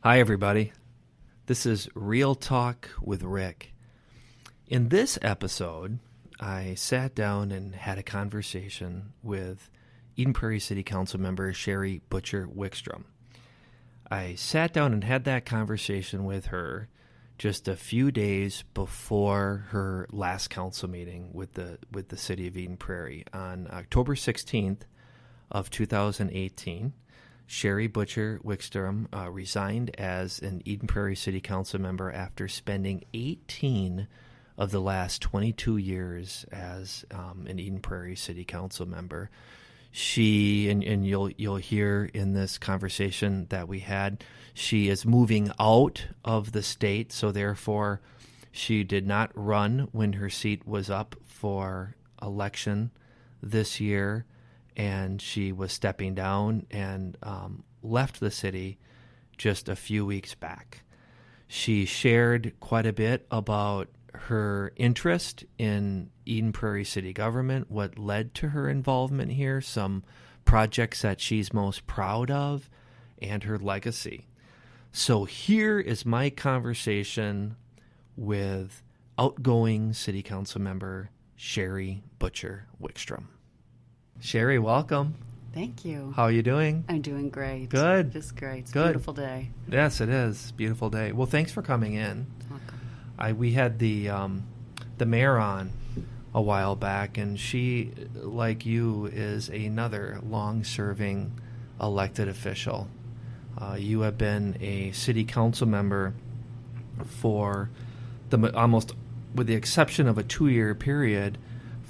Hi, everybody. This is Real Talk with Rick. In this episode, I sat down and had a conversation with Eden Prairie City Council member Sherry Butcher Wickstrom. I sat down and had that conversation with her just a few days before her last council meeting with the city of Eden Prairie on October 16th of 2018. Sherry Butcher Wickstrom resigned as an Eden Prairie City Council member after spending 18 of the last 22 years as an Eden Prairie City Council member. She, and you'll hear in this conversation that we had, she is moving out of the state, so therefore she did not run when her seat was up for election this year. And she was stepping down and left the city just a few weeks back. She shared quite a bit about her interest in Eden Prairie City government, what led to her involvement here, some projects that she's most proud of, and her legacy. So here is my conversation with outgoing City Council member Sherry Butcher Wickstrom. Sherry, welcome. Thank you. How are you doing? I'm doing great. Good. Just great. It's Good. a beautiful day. Yes, it is. Beautiful day. Well, thanks for coming in. Welcome. We had the mayor on a while back, and she, like you, is another long-serving elected official. You have been a city council member for almost, with the exception of a 2-year period,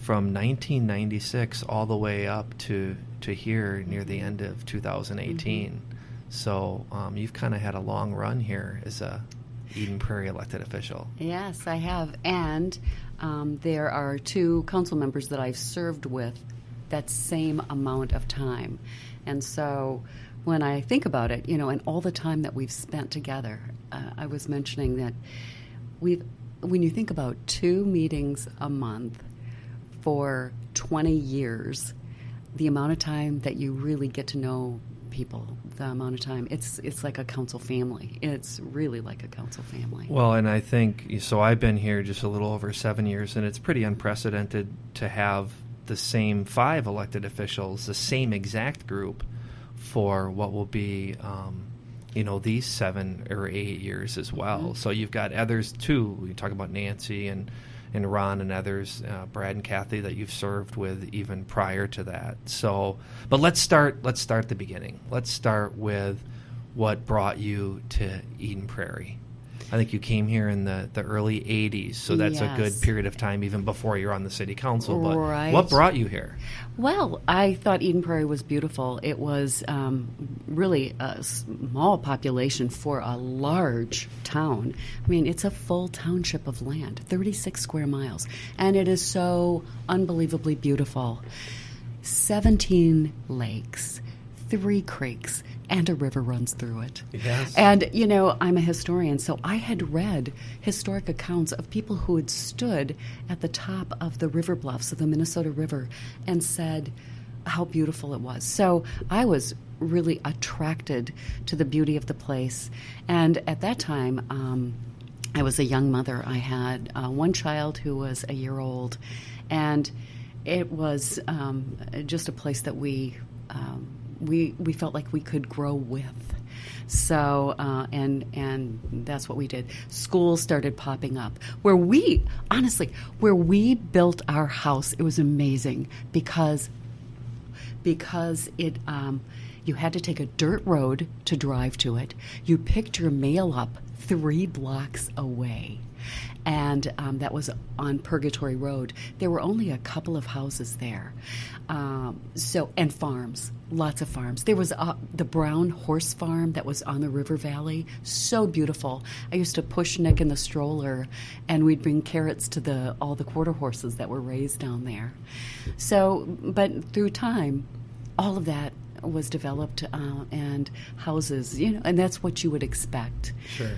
from 1996 all the way up to here near the end of 2018. Mm-hmm. So you've kind of had a long run here as a Eden Prairie elected official. Yes, I have. And there are 2 council members that I've served with that same amount of time. And so when I think about it, and all the time that we've spent together, I was mentioning that when you think about 2 meetings a month, for 20 years, the amount of time that you really get to know people, the amount of time, it's like a council family. It's really like a council family. Well, and I think, so I've been here just a little over 7 years, and it's pretty unprecedented to have the same 5 elected officials, the same exact group, for what will be, these 7 or 8 years as well. Mm-hmm. So you've got others, too. We talk about Nancy and Ron and others, Brad and Kathy, that you've served with even prior to that. So, but let's start at the beginning. Let's start with what brought you to Eden Prairie. I think you came here in the early 80s, so that's yes. a good period of time even before you're on the city council. But right. What brought you here? Well, I thought Eden Prairie was beautiful. It was really a small population for a large town. I mean, it's a full township of land, 36 square miles, and it is so unbelievably beautiful. 17 lakes, 3 creeks, and a river runs through it. Yes. And, I'm a historian, so I had read historic accounts of people who had stood at the top of the river bluffs of the Minnesota River and said how beautiful it was. So I was really attracted to the beauty of the place. And at that time, I was a young mother. I had one child who was a year old, and it was just a place that we felt like we could grow with. So, and that's what we did. Schools started popping up. Where we built our house, it was amazing because it, you had to take a dirt road to drive to it. You picked your mail up 3 blocks away. And that was on Purgatory Road. There were only a couple of houses there. And farms, lots of farms. There was the Brown Horse Farm that was on the River Valley, so beautiful. I used to push Nick in the stroller, and we'd bring carrots to all the quarter horses that were raised down there. So, but through time, all of that was developed, and houses, and that's what you would expect. Sure.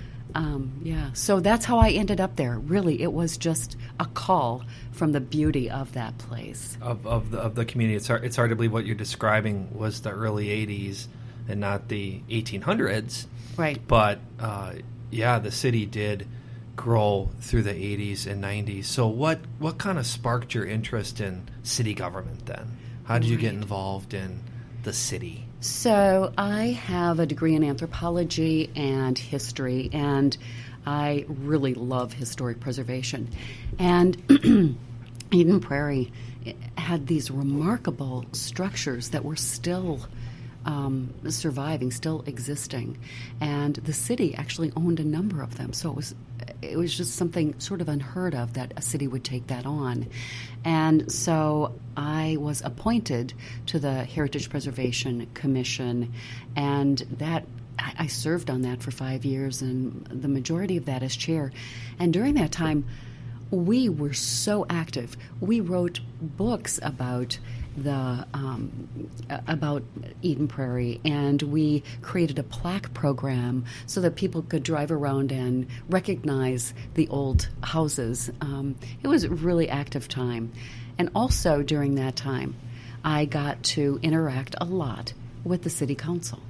So that's how I ended up there. Really, it was just a call from the beauty of that place. Of the community. It's hard to believe what you're describing was the early 80s. and not the 1800s. Right. But, the city did grow through the 80s and 90s. So what kind of sparked your interest in city government then? How did you get involved in the city? So I have a degree in anthropology and history, and I really love historic preservation. And Eden Prairie had these remarkable structures that were still surviving, still existing. And the city actually owned a number of them. So it was just something sort of unheard of that a city would take that on. And so I was appointed to the Heritage Preservation Commission, and that I served on that for 5 years, and the majority of that as chair. And during that time, we were so active. We wrote books about about Eden Prairie, and we created a plaque program so that people could drive around and recognize the old houses. It was a really active time. And also during that time, I got to interact a lot with the city council.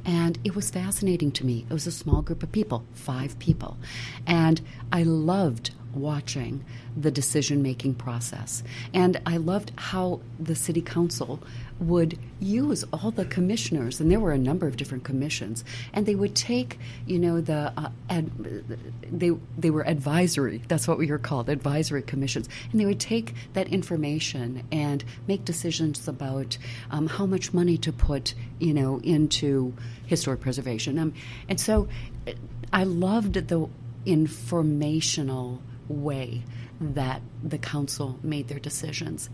And it was fascinating to me. It was a small group of people, 5 people. And I loved watching the decision-making process. And I loved how the city council would use all the commissioners, and there were a number of different commissions, and they would take, they were advisory, that's what we were called, advisory commissions, and they would take that information and make decisions about how much money to put, into historic preservation. And so I loved the informational way that the council made their decisions.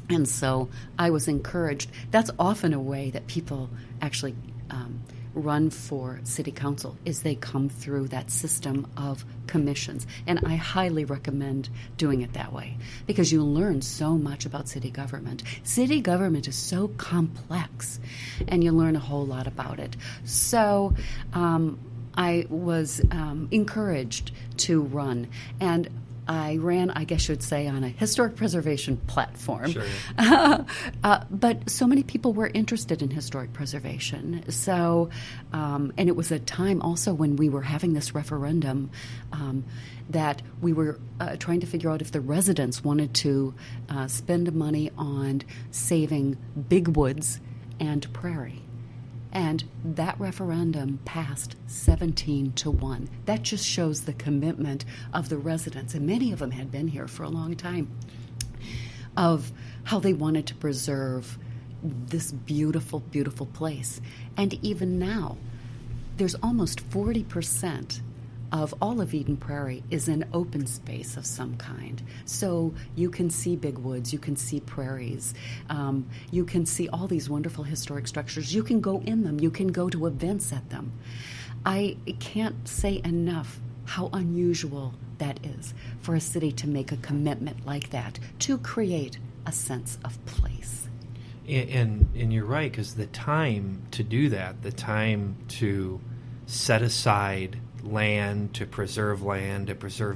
And so I was encouraged. That's often a way that people actually run for city council, is they come through that system of commissions. And I highly recommend doing it that way, because you learn so much about city government. City government is so complex, and you learn a whole lot about it. So I was encouraged to run, and I ran, I guess you would say, on a historic preservation platform. Sure. But so many people were interested in historic preservation. So, and it was a time also when we were having this referendum that we were trying to figure out if the residents wanted to spend money on saving big woods and prairie. And that referendum passed 17-1. That just shows the commitment of the residents, and many of them had been here for a long time, of how they wanted to preserve this beautiful, beautiful place. And even now, there's almost 40% of all of Eden Prairie is an open space of some kind. So you can see big woods, you can see prairies, you can see all these wonderful historic structures. You can go in them, you can go to events at them. I can't say enough how unusual that is for a city to make a commitment like that, to create a sense of place. And you're right, because the time to do that, the time to set aside land, to preserve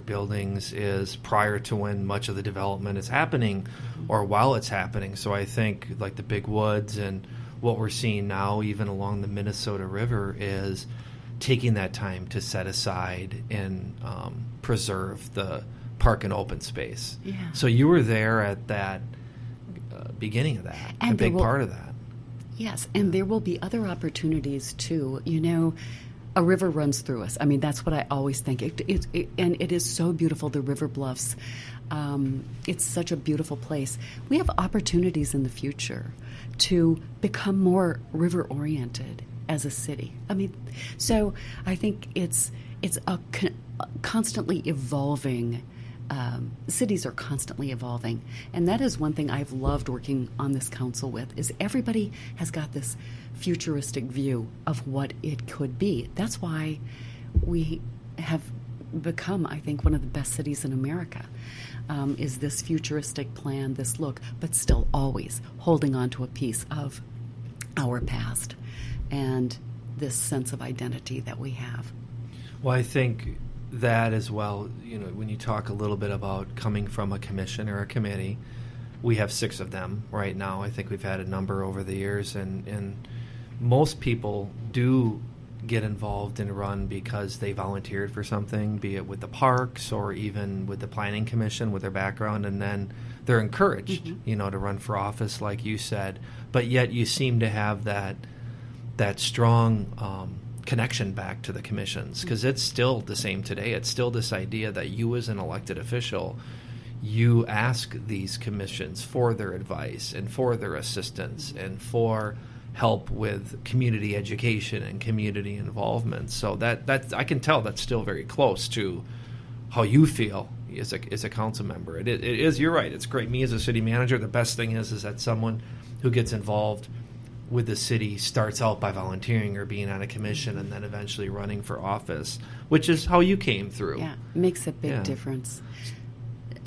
buildings, is prior to when much of the development is happening, or while it's happening. So I think like the big woods and what we're seeing now, even along the Minnesota River, is taking that time to set aside and preserve the park and open space. Yeah. So you were there at that beginning of that, and a big part of that. Yes, and there will be other opportunities too. A river runs through us. I mean, that's what I always think. And it is so beautiful, the river bluffs. It's such a beautiful place. We have opportunities in the future to become more river-oriented as a city. I mean, so I think it's a constantly evolving. Cities are constantly evolving, and that is one thing I've loved working on this council with, is everybody has got this futuristic view of what it could be. That's why we have become, I think, one of the best cities in America, is this futuristic plan, this look, but still always holding on to a piece of our past and this sense of identity that we have. Well, I think that as well, when you talk a little bit about coming from a commission or a committee, we have 6 of them right now. I think we've had a number over the years, and most people do get involved and run because they volunteered for something, be it with the parks or even with the planning commission with their background, and then they're encouraged, to run for office, like you said. But yet you seem to have that strong connection back to the commissions, because it's still the same today. It's still this idea that you as an elected official, you ask these commissions for their advice and for their assistance and for help with community education and community involvement. So that I can tell that's still very close to how you feel as a council member. It is, you're right, it's great. Me as a city manager, the best thing is that someone who gets involved with the city starts out by volunteering or being on a commission and then eventually running for office, which is how you came through. Yeah, makes a big difference.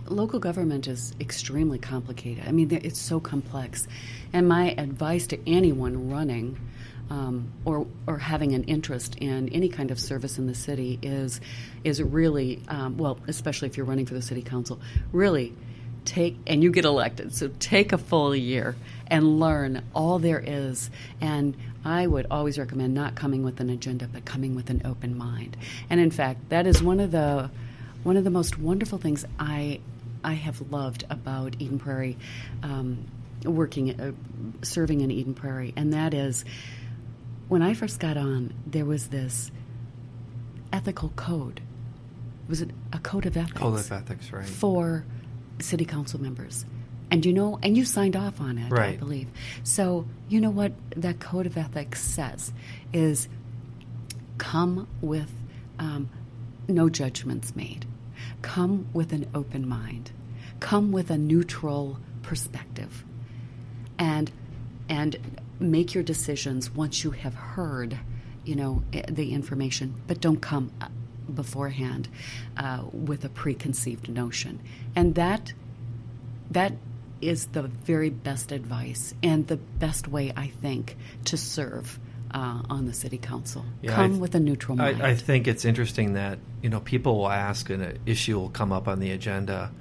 Local government is extremely complicated. I mean, it's so complex. And my advice to anyone running or having an interest in any kind of service in the city is really, especially if you're running for the city council, really and you get elected, so take a full year and learn all there is. And I would always recommend not coming with an agenda, but coming with an open mind. And in fact, that is one of the most wonderful things I have loved about Eden Prairie, serving in Eden Prairie, and that is, when I first got on, there was this ethical code. Was it a code of ethics? Code of ethics, right. For city council members. And and you signed off on it, right. I believe. So you know what that code of ethics says is, come with no judgments made. Come with an open mind. Come with a neutral perspective. And make your decisions once you have heard, the information, but don't come beforehand with a preconceived notion. And that is the very best advice and the best way, I think, to serve on the city council. Yeah, come with a neutral mind. I think it's interesting that people will ask and an issue will come up on the agenda,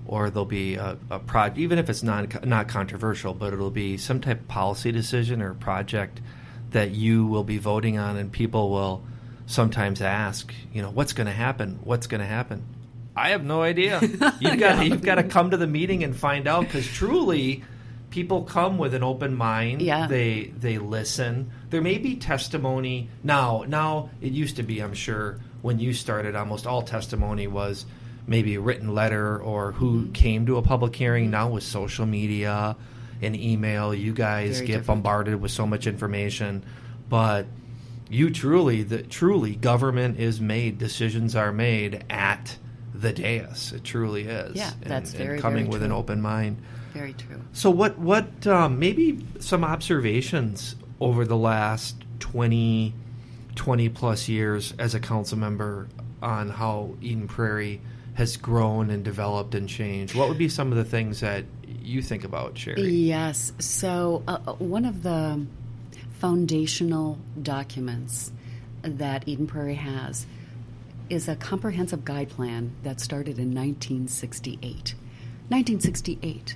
or there'll be a project, even if it's not controversial, but it'll be some type of policy decision or project that you will be voting on, and people will sometimes ask, what's going to happen? What's going to happen? I have no idea. You've got to come to the meeting and find out, because truly, people come with an open mind. Yeah. They listen. There may be testimony now. It used to be, I'm sure, when you started, almost all testimony was maybe a written letter or who came to a public hearing. Now with social media and email, you guys get bombarded with so much information. But you truly, government is made, decisions are made at the dais. It truly is. Yeah, that's very coming very with true. an open mind. Very true. So what maybe some observations over the last 20 plus years as a council member on how Eden Prairie has grown and developed and changed? What would be some of the things that you think about, Sherry? Yes. So one of the foundational documents that Eden Prairie has is a comprehensive guide plan that started in 1968. 1968.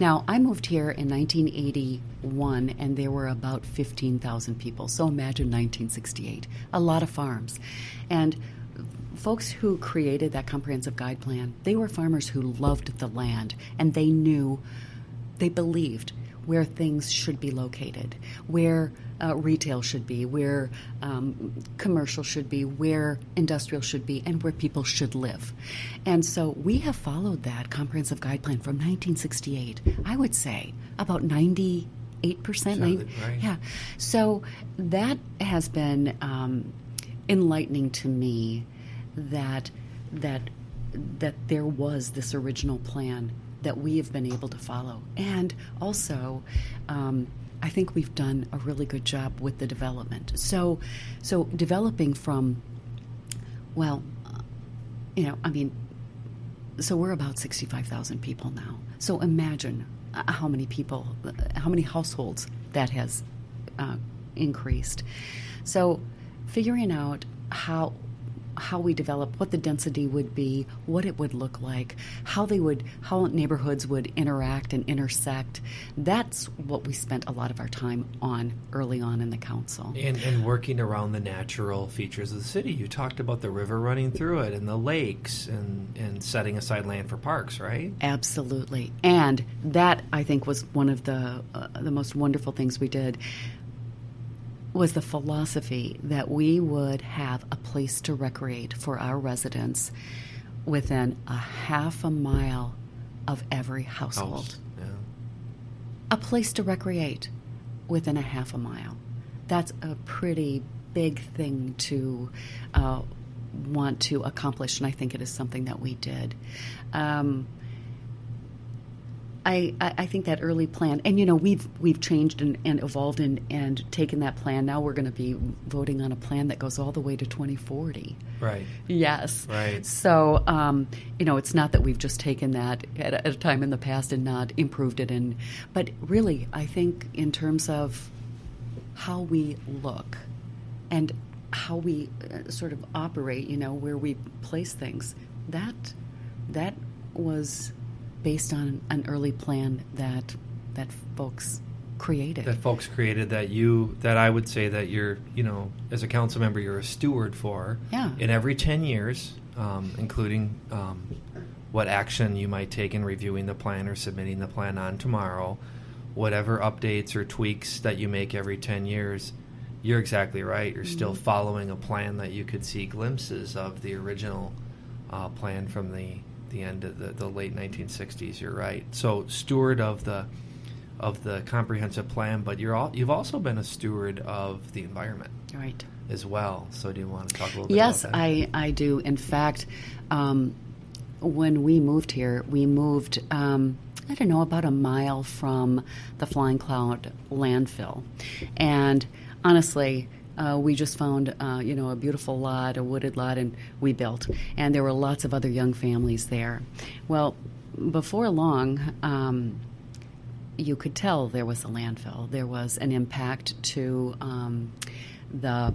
Now, I moved here in 1981, and there were about 15,000 people. So imagine 1968. A lot of farms. And folks who created that comprehensive guide plan, they were farmers who loved the land, and they believed where things should be located, where retail should be, where commercial should be, where industrial should be, and where people should live. And so we have followed that comprehensive guide plan from 1968, I would say about 98%. Right. Yeah. So that has been enlightening to me that there was this original plan that we have been able to follow. And also, I think we've done a really good job with the development. So developing from, so we're about 65,000 people now. So imagine how many people, how many households that has increased. So figuring out how how we develop, what the density would be, what it would look like, how neighborhoods would interact and intersect. That's what we spent a lot of our time on early on in the council. And working around the natural features of the city. You talked about the river running through it and the lakes and setting aside land for parks, right? Absolutely. And that, I think, was one of the most wonderful things we did, was the philosophy that we would have a place to recreate for our residents within a half a mile of every household. Yeah. A place to recreate within a half a mile. That's a pretty big thing to want to accomplish, and I think it is something that we did. I think that early plan, and we've changed and evolved and taken that plan. Now we're going to be voting on a plan that goes all the way to 2040. Right. Yes. Right. So, it's not that we've just taken that at a time in the past and not improved it. But really, I think in terms of how we look and how we sort of operate, where we place things, that was based on an early plan that folks created. That I would say that you're, as a council member, you're a steward for. Yeah. In every 10 years, including what action you might take in reviewing the plan or submitting the plan on tomorrow, whatever updates or tweaks that you make every 10 years, you're exactly right. You're still following a plan that you could see glimpses of the original plan from the end of the late 1960s. You're right. So steward of the comprehensive plan, but you've also been a steward of the environment, right, as well. So do you want to talk a little bit Yes, about that? Yes, I do. In fact, when we moved here, we moved about a mile from the Flying Cloud landfill, and honestly, we just found, a beautiful lot, a wooded lot, and we built. And there were lots of other young families there. Well, before long, you could tell there was a landfill. There was an impact to the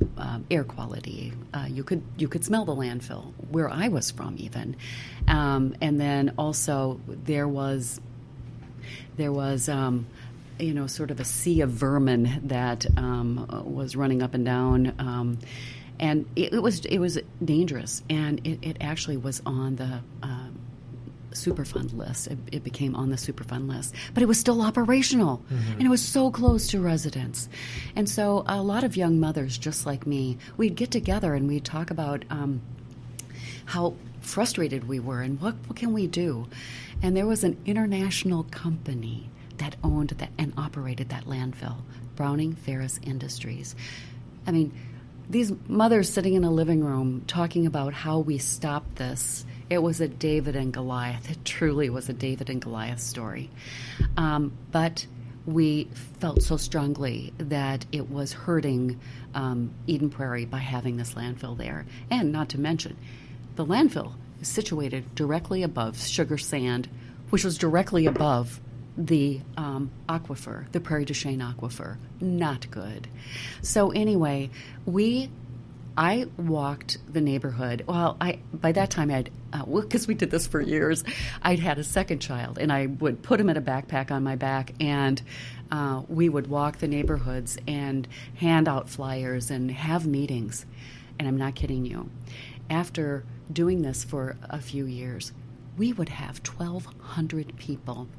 air quality. You could smell the landfill where I was from, even. And then also there was sort of a sea of vermin that was running up and down, and it was dangerous. And it actually was on the Superfund list. It became on the Superfund list, but it was still operational, and it was so close to residents. And so a lot of young mothers, just like me, we'd get together and we'd talk about how frustrated we were and what can we do. And there was an international company that owned that and operated that landfill, Browning Ferris Industries. I mean, these mothers sitting in a living room talking about how we stopped this. It was a David and Goliath. It truly was a David and Goliath story. But we felt so strongly that it was hurting Eden Prairie by having this landfill there. And not to mention, the landfill is situated directly above Sugar Sand, which was directly above the aquifer, the Prairie du Chien aquifer. Not good. So anyway, I walked the neighborhood. Well, by that time because we did this for years, I'd had a second child, and I would put him in a backpack on my back, and we would walk the neighborhoods and hand out flyers and have meetings. And I'm not kidding you. After doing this for a few years, we would have 1,200 people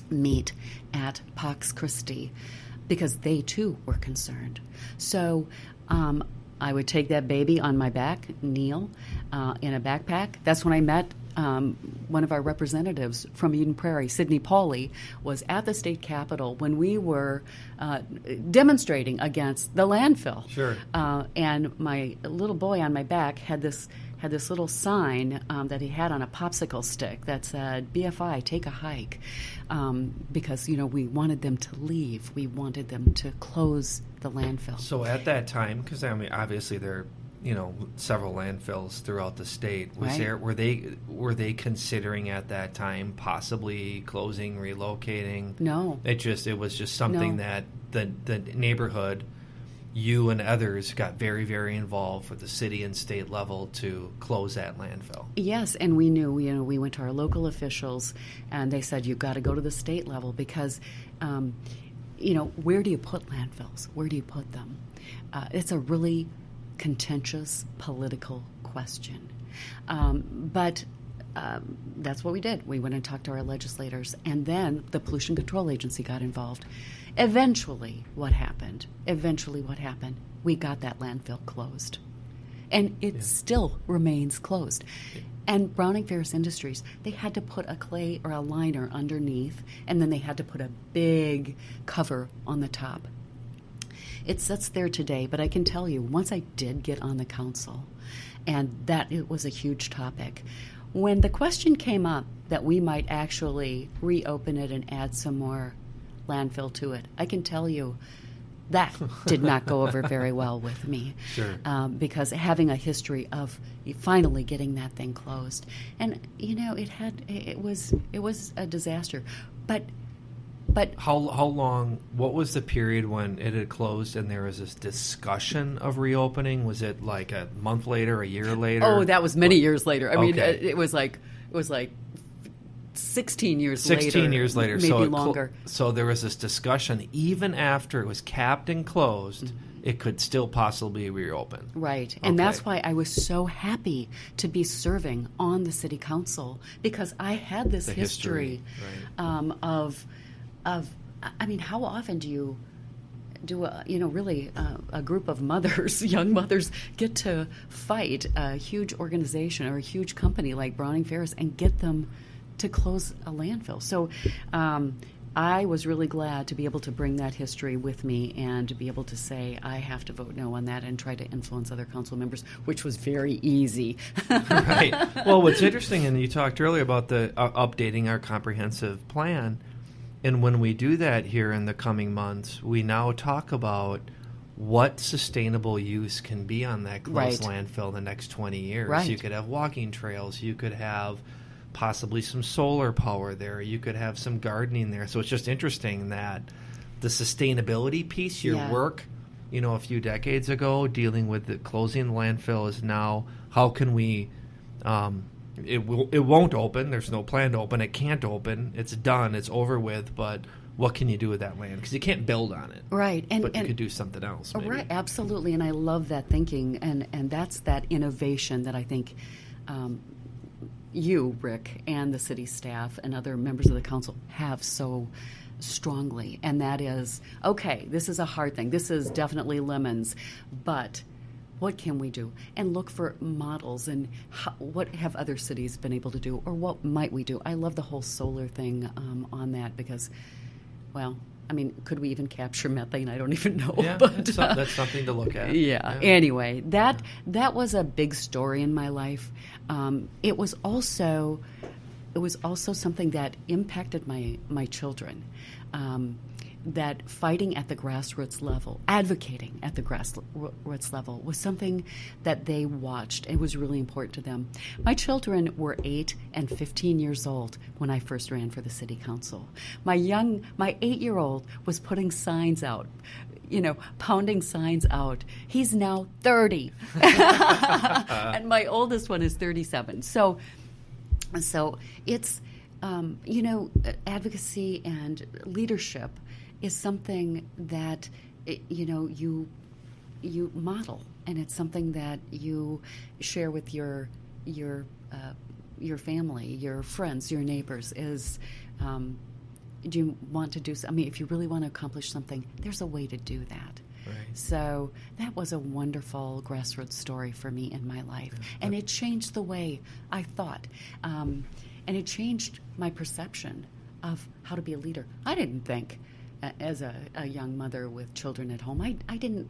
meet at Pax Christi because they too were concerned. So I would take that baby on my back, Neil, in a backpack. That's when I met one of our representatives from Eden Prairie, Sidney Pauley, was at the state capitol when we were demonstrating against the landfill. Sure. And my little boy on my back had this little sign that he had on a popsicle stick that said, BFI, take a hike, because, we wanted them to leave. We wanted them to close the landfill. So at that time, because, obviously there are, several landfills throughout the state. Were they considering at that time possibly closing, relocating? No. It was just something that the neighborhood you and others got very, very involved with the city and state level to close that landfill. Yes, and we knew, we went to our local officials, and they said, you've got to go to the state level because, where do you put landfills? Where do you put them? It's a really contentious political question. But that's what we did. We went and talked to our legislators, and then the Pollution Control Agency got involved. Eventually, what happened? We got that landfill closed. And it still remains closed. And Browning Ferris Industries, they had to put a clay or a liner underneath, and then they had to put a big cover on the top. It sits there today, but I can tell you, once I did get on the council, and that it was a huge topic, when the question came up that we might actually reopen it and add some more landfill to it, I can tell you that did not go over very well with me. Sure. Because having a history of finally getting that thing closed, and it was a disaster. But how long? What was the period when it had closed and there was this discussion of reopening? Was it like a month later, a year later? Oh, that was many years later. I mean, Okay. it was like 16 years 16 years later, maybe so longer. So there was this discussion, even after it was capped and closed, it could still possibly reopen. Right, and Okay. that's why I was so happy to be serving on the city council, because I had this The history right. of I mean, how often do you do a group of mothers, young mothers, get to fight a huge organization or a huge company like Browning Ferris and get them to close a landfill? So I was really glad to be able to bring that history with me and to be able to say I have to vote no on that and try to influence other council members, which was very easy. Right. Well, what's interesting, and you talked earlier about the updating our comprehensive plan, and when we do that here in the coming months, we now talk about what sustainable use can be on that closed landfill in the next 20 years. Right. You could have walking trails. You could have possibly some solar power there. You could have some gardening there. So it's just interesting that the sustainability piece, your work, a few decades ago, dealing with the closing the landfill, is now how can we it won't open. There's no plan to open. It can't open. It's done. It's over with. But what can you do with that land? Because you can't build on it. Right. But you could do something else. Maybe. Right. Absolutely. And I love that thinking. And that's that innovation that I think you, Rick, and the city staff and other members of the council have so strongly. And that is, okay, this is a hard thing. This is definitely lemons. But what can we do? And look for models and what have other cities been able to do, or what might we do? I love the whole solar thing on that because, well, I mean, could we even capture methane? I don't even know. Yeah, but, that's something to look at. Yeah. Anyway, that was a big story in my life. It was also something that impacted my children. That fighting at the grassroots level, advocating at the grassroots level, was something that they watched. It was really important to them. My children were 8 and 15 years old when I first ran for the city council. My 8-year-old was putting signs out, pounding signs out. He's now 30. And my oldest one is 37. So it's, advocacy and leadership is something that you model, and it's something that you share with your family, your friends, your neighbors. Is do you want to do? I mean, if you really want to accomplish something, there's a way to do that. Right. So that was a wonderful grassroots story for me in my life, and it changed the way I thought, and it changed my perception of how to be a leader. I didn't think, as a young mother with children at home, I didn't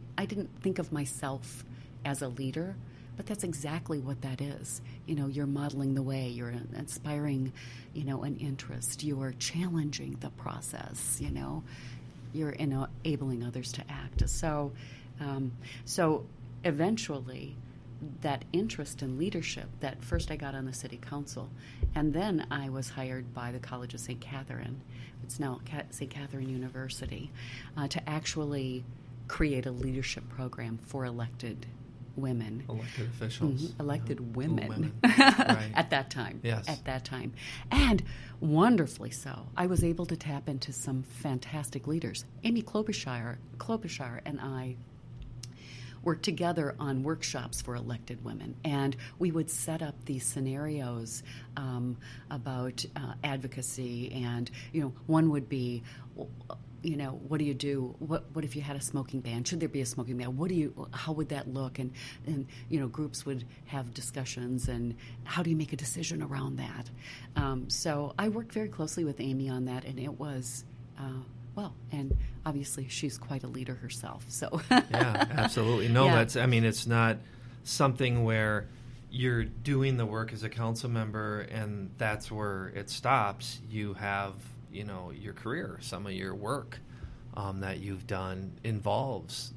think of myself as a leader, but that's exactly what that is. You're modeling the way, you're inspiring, an interest, you're challenging the process, you're enabling others to act. So eventually, that interest in leadership, that first I got on the city council, and then I was hired by the College of St. Catherine, it's now St. Catherine University, to actually create a leadership program for elected women. Elected officials. Elected women. Right. At that time. Yes. At that time. And wonderfully so. I was able to tap into some fantastic leaders. Amy Klobuchar and I worked together on workshops for elected women, and we would set up these scenarios about advocacy, and one would be, what do you do? What if you had a smoking ban? Should there be a smoking ban? How would that look? And groups would have discussions, and how do you make a decision around that? So I worked very closely with Amy on that, and it was and obviously she's quite a leader herself. So yeah, absolutely. No, yeah. it's not something where you're doing the work as a council member and that's where it stops. You have, your career, some of your work that you've done involves,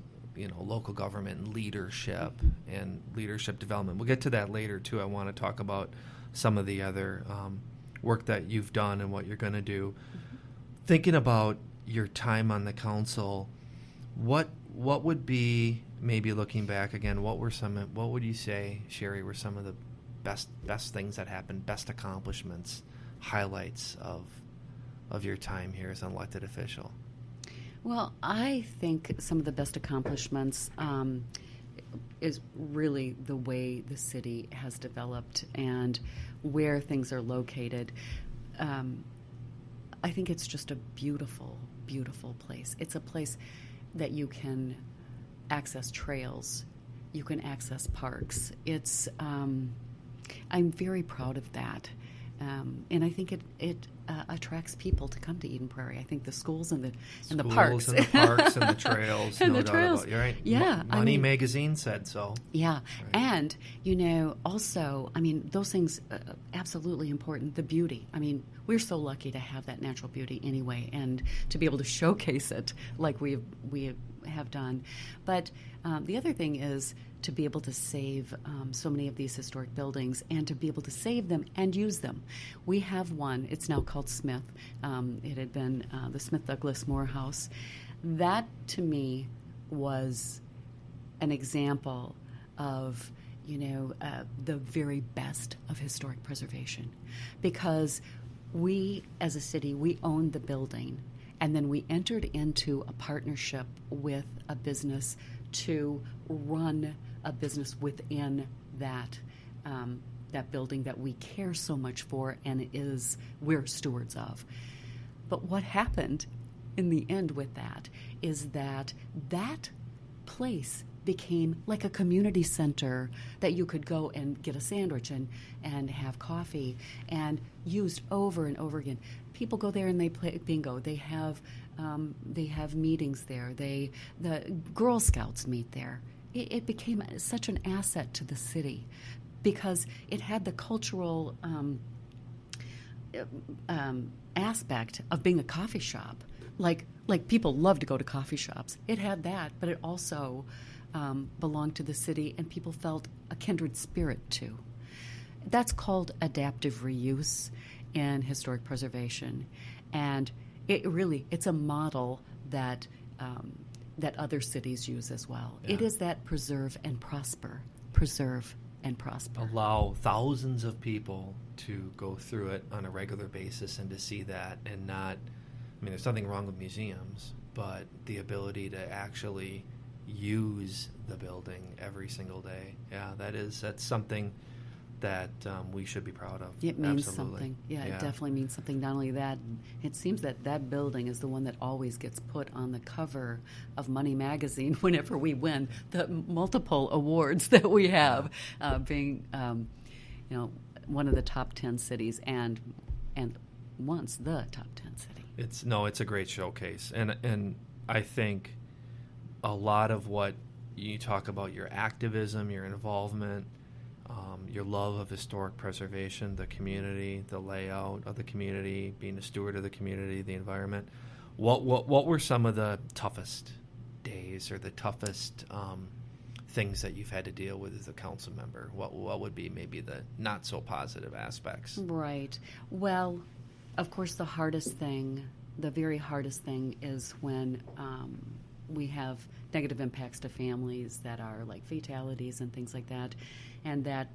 local government leadership and leadership development. We'll get to that later too. I want to talk about some of the other work that you've done and what you're going to do. Thinking about your time on the council, what would be, maybe looking back again, what would you say, Sherry, were some of the best things that happened, best accomplishments, highlights of your time here as an elected official? Well, I think some of the best accomplishments is really the way the city has developed and where things are located. I think it's just a beautiful, beautiful place. It's a place that you can access trails, you can access parks. It's I'm very proud of that, and I think it attracts people to come to Eden Prairie. I think the schools and the parks, and the parks and the trails, and no the doubt trails. about it. You're right. Yeah, Money Magazine said so. Yeah, right. And also, those things absolutely important. The beauty. We're so lucky to have that natural beauty anyway, and to be able to showcase it like we have done. But the other thing is to be able to save so many of these historic buildings and to be able to save them and use them. We have one. It's now called Smith. It had been the Smith Douglas Maur House. That, to me, was an example of the very best of historic preservation, because we, as a city, we owned the building, and then we entered into a partnership with a business to run a business within that building that we care so much for and we're stewards of. But what happened in the end with that is that place became like a community center that you could go and get a sandwich and have coffee, and used over and over again. People go there and they play bingo. They have meetings there. The Girl Scouts meet there. It became such an asset to the city because it had the cultural aspect of being a coffee shop. Like people love to go to coffee shops. It had that, but it also belonged to the city, and people felt a kindred spirit too. That's called adaptive reuse in historic preservation, and it's a model that other cities use as well. Yeah. It is that preserve and prosper. Allow thousands of people to go through it on a regular basis and to see that, and not, there's nothing wrong with museums, but the ability to actually use the building every single day. Yeah, that's something that we should be proud of. It means Absolutely. something. Yeah, it definitely means something. Not only that, it seems that building is the one that always gets put on the cover of Money Magazine whenever we win the multiple awards that we have, being one of the top 10 cities and once the top 10 city. It's a great showcase, and I think a lot of what you talk about, your activism, your involvement, your love of historic preservation, the community, the layout of the community, being a steward of the community, the environment. What were some of the toughest days or the toughest things that you've had to deal with as a council member? What would be maybe the not so positive aspects? Right. Well, of course, the very hardest thing is when we have negative impacts to families that are like fatalities and things like that, and that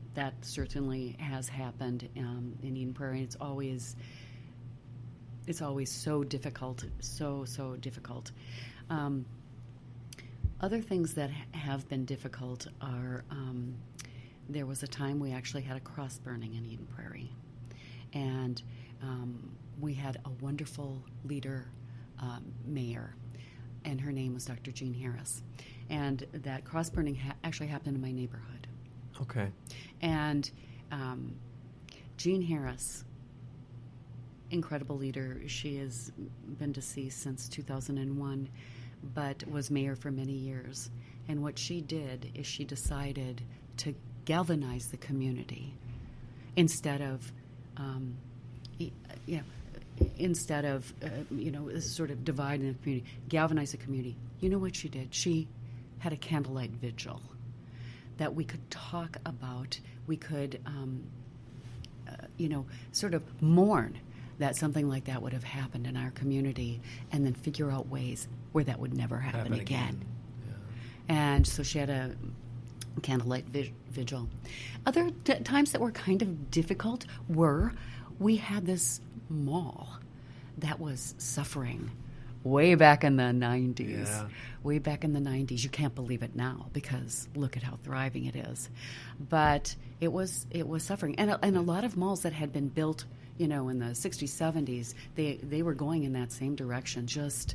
certainly has happened in Eden Prairie. It's always so difficult, so difficult. Other things that have been difficult are there was a time we actually had a cross burning in Eden Prairie, and we had a wonderful leader, mayor, and her name was Dr. Jean Harris. And that cross burning actually happened in my neighborhood. Okay. And Jean Harris, incredible leader. She has been deceased since 2001, but was mayor for many years. And what she did is she decided to galvanize the community instead of sort of divide in the community, galvanize the community. You know what she did? She had a candlelight vigil that we could talk about. We could, sort of mourn that something like that would have happened in our community, and then figure out ways where that would never happen again. Yeah. And so she had a candlelight vigil. Other times that were kind of difficult were we had this mall that was suffering way back in the 90s. Yeah. Way back in the 90s. You can't believe it now because look at how thriving it is. But it was suffering. And a lot of malls that had been built, in the 60s, 70s, they were going in that same direction, just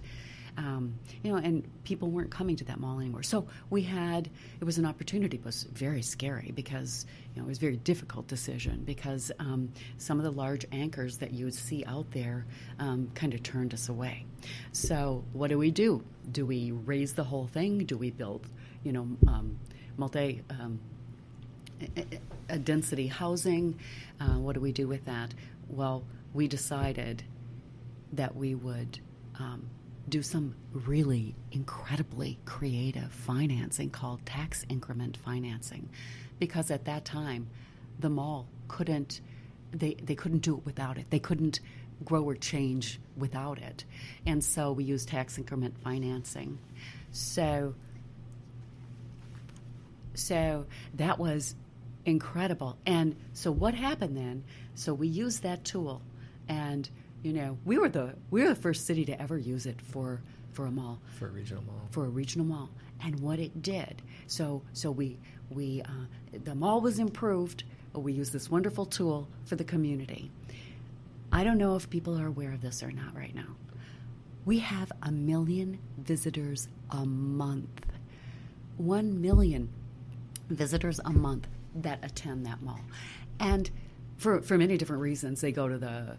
and people weren't coming to that mall anymore. So it was an opportunity. It was very scary because, it was a very difficult decision because some of the large anchors that you would see out there kind of turned us away. So what do we do? Do we raise the whole thing? Do we build, density housing? What do we do with that? Well, we decided that we would do some really incredibly creative financing called tax increment financing, because at that time the mall couldn't do it without it. They couldn't grow or change without it, and so we used tax increment financing. So that was incredible. And so what happened then? So we used that tool, and we were the first city to ever use it for a mall. For a regional mall. For a regional mall. And what it did, so we the mall was improved. We used this wonderful tool for the community. I don't know if people are aware of this or not right now. We have 1 million visitors a month. 1 million visitors a month that attend that mall. And for many different reasons. They go to the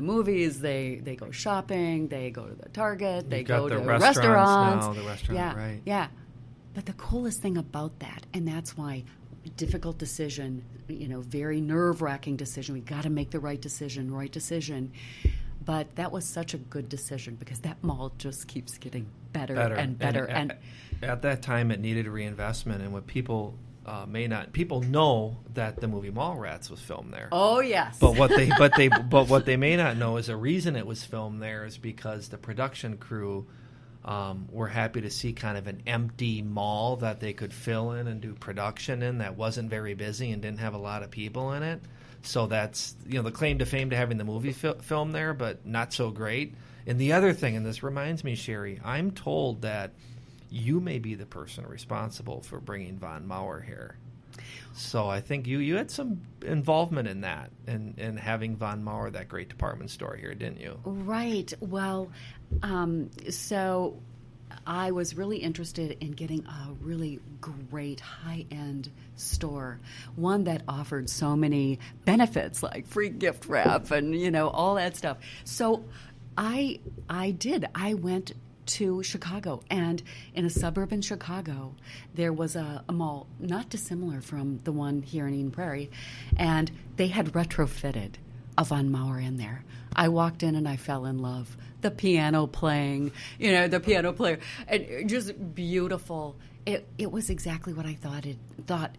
movies, they go shopping, they go to the Target, they go to restaurants. Now, the restaurant, right. Yeah. But the coolest thing about that, and that's why difficult decision, very nerve-wracking decision. We got to make the right decision. But that was such a good decision because that mall just keeps getting better and better. And at that time, it needed a reinvestment, and what people people know that the movie Mallrats was filmed there. Oh yes. But what they may not know is the reason it was filmed there is because the production crew were happy to see kind of an empty mall that they could fill in and do production in that wasn't very busy and didn't have a lot of people in it. So that's the claim to fame to having the movie filmed there, but not so great. And the other thing, and this reminds me, Sherry, I'm told that you may be the person responsible for bringing Von Maur here. So I think you had some involvement in that, and having Von Maur, that great department store here, didn't you? Right. Well, so I was really interested in getting a really great high-end store, one that offered so many benefits like free gift wrap and, all that stuff. So I did. I went to Chicago, and in a suburb in Chicago, there was a mall not dissimilar from the one here in Eden Prairie, and they had retrofitted a Von Maur in there. I walked in and I fell in love. The piano playing, the piano player, and just beautiful. It was exactly what I thought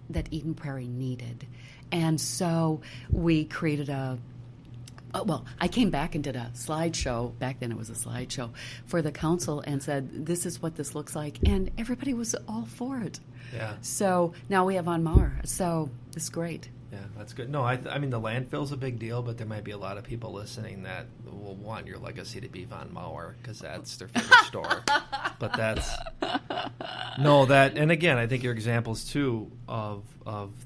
that Eden Prairie needed, and so we created a well, I came back and did a slideshow. Back then it was a slideshow for the council and said, this is what this looks like. And everybody was all for it. Yeah. So now we have on Maur. So it's great. Yeah, that's good. No, I mean, the landfill's a big deal, but there might be a lot of people listening that will want your legacy to be Von Maur because that's their favorite store. But that's... No, that... And again, I think your examples, too, of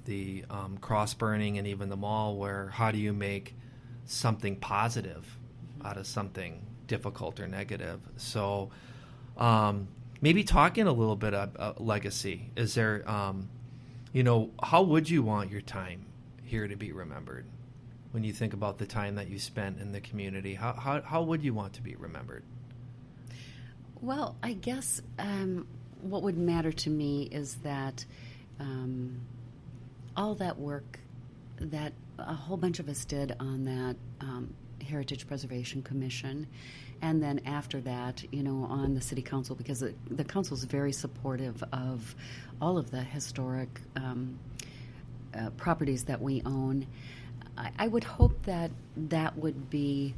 the cross-burning and even the mall, where how do you make something positive out of something difficult or negative? So maybe talking a little bit about legacy. Is there, how would you want your time here to be remembered? When you think about the time that you spent in the community, how would you want to be remembered? Well, I guess what would matter to me is that all that work that a whole bunch of us did on that Heritage Preservation Commission, and then after that, on the City Council, because the council is very supportive of all of the historic properties that we own. I would hope that would be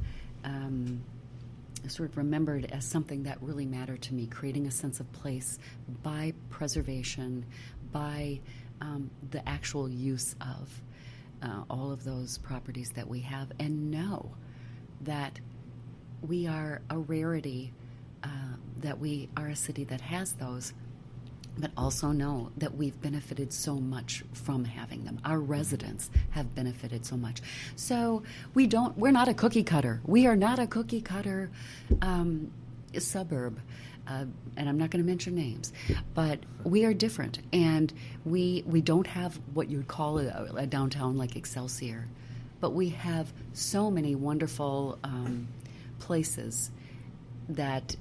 sort of remembered as something that really mattered to me, creating a sense of place by preservation, by the actual use of all of those properties that we have, and know that we are a rarity, that we are a city that has those, but also know that we've benefited so much from having them. Our residents have benefited so much. So we're not a cookie cutter. We are not a cookie cutter suburb. And I'm not going to mention names, but we are different, and we don't have what you'd call a downtown like Excelsior, but we have so many wonderful places that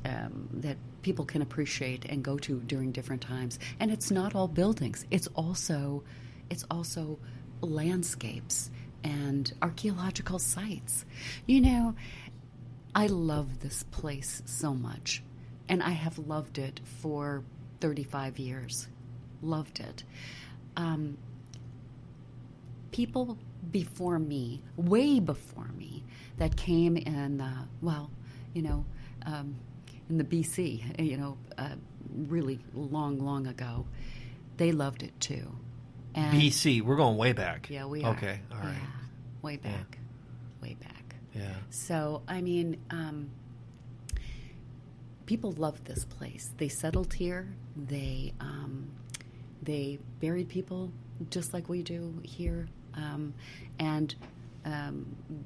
people can appreciate and go to during different times. And it's not all buildings; it's also landscapes and archaeological sites. I love this place so much. And I have loved it for 35 years. Loved it. People before me, way before me, that came in, in the BC, really long ago, they loved it too. And BC, we're going way back. Yeah, we are. Okay, all right. Yeah, way back. Yeah. So, people loved this place. They settled here. They buried people just like we do here, and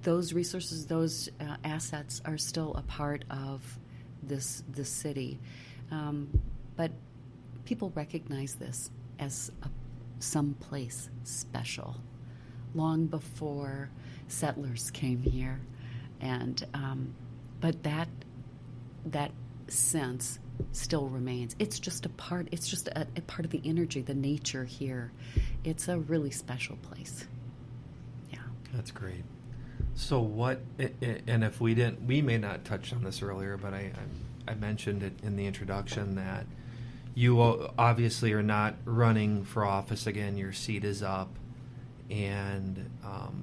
those resources, those assets, are still a part of this city. But people recognize this as some place special, long before settlers came here, and but that sense still remains. It's just a part. It's just a part of the energy, the nature here. It's a really special place. Yeah, that's great. So what? And if we may not touch on this earlier, but I mentioned it in the introduction that you obviously are not running for office again. Your seat is up, and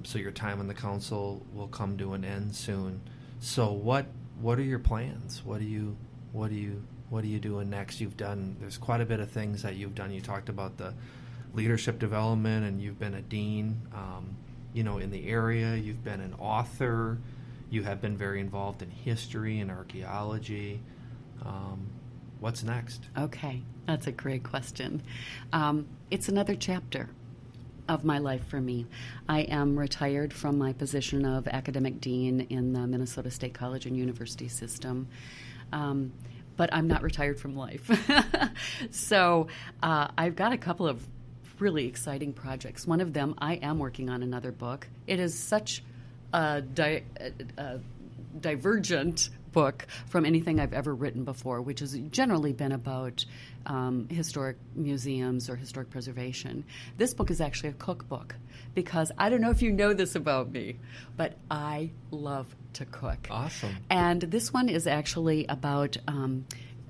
so your time on the council will come to an end soon. So what are your plans? What are you doing next? There's quite a bit of things that you've done. You talked about the leadership development, and you've been a dean, in the area. You've been an author. You have been very involved in history and archaeology. What's next? Okay, that's a great question. It's another chapter of my life for me. I am retired from my position of academic dean in the Minnesota State College and University system, but I'm not retired from life. So I've got a couple of really exciting projects. One of them, I am working on another book. It is such a divergent book from anything I've ever written before, which has generally been about historic museums or historic preservation. This book is actually a cookbook, because I don't know if you know this about me, but I love to cook. Awesome. And this one is actually about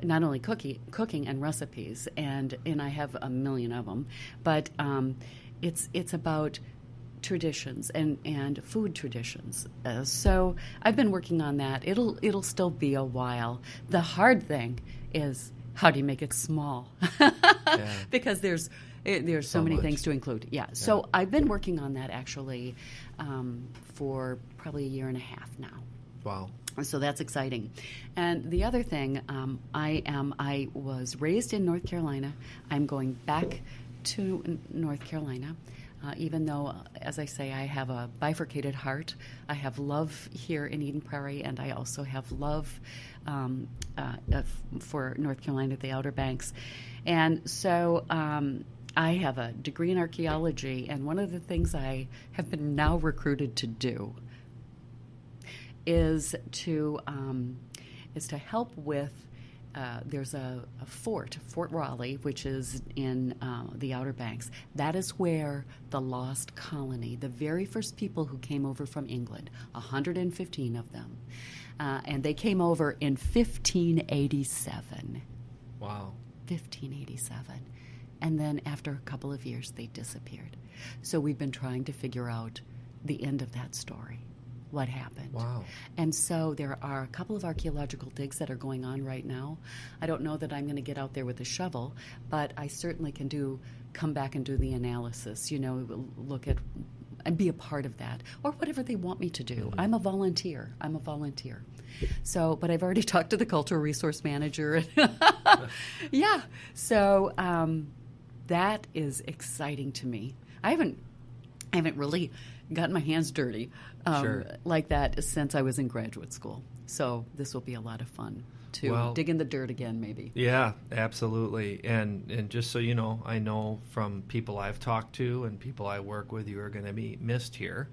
not only cooking and recipes, and I have a million of them, but it's about traditions and food traditions. So I've been working on that. It'll still be a while. The hard thing is, how do you make it small? Because there's so many much things to include. Yeah. So I've been working on that actually for probably a year and a half now. Wow. So that's exciting. And the other thing, I was raised in North Carolina. I'm going back to North Carolina. Even though, as I say, I have a bifurcated heart. I have love here in Eden Prairie, and I also have love for North Carolina, the Outer Banks. And so I have a degree in archaeology, and one of the things I have been now recruited to do is to help with. There's a Fort Raleigh, which is in the Outer Banks. That is where the lost colony, the very first people who came over from England, 115 of them, and they came over in 1587. Wow. 1587. And then after a couple of years, they disappeared. So we've been trying to figure out the end of that story. What happened. Wow. And so there are a couple of archaeological digs that are going on right now. I don't know that I'm going to get out there with a shovel, but I certainly can come back and do the analysis, look at and be a part of that, or whatever they want me to do. Mm-hmm. I'm a volunteer. So, but I've already talked to the cultural resource manager. Yeah. So that is exciting to me. I haven't really gotten my hands dirty like that since I was in graduate school. So this will be a lot of fun to dig in the dirt again, maybe. Yeah, absolutely. And just so you know, I know from people I've talked to and people I work with, you are going to be missed here.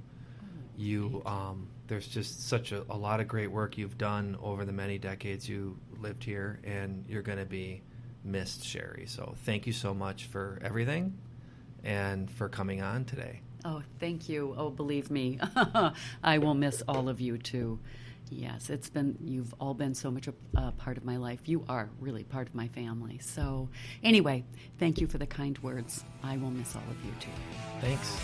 There's just such a lot of great work you've done over the many decades you lived here, and you're going to be missed, Sherry. So thank you so much for everything and for coming on today. Oh, thank you. Oh, believe me, I will miss all of you too. Yes, you've all been so much a part of my life. You are really part of my family. So anyway, thank you for the kind words. I will miss all of you too. Thanks.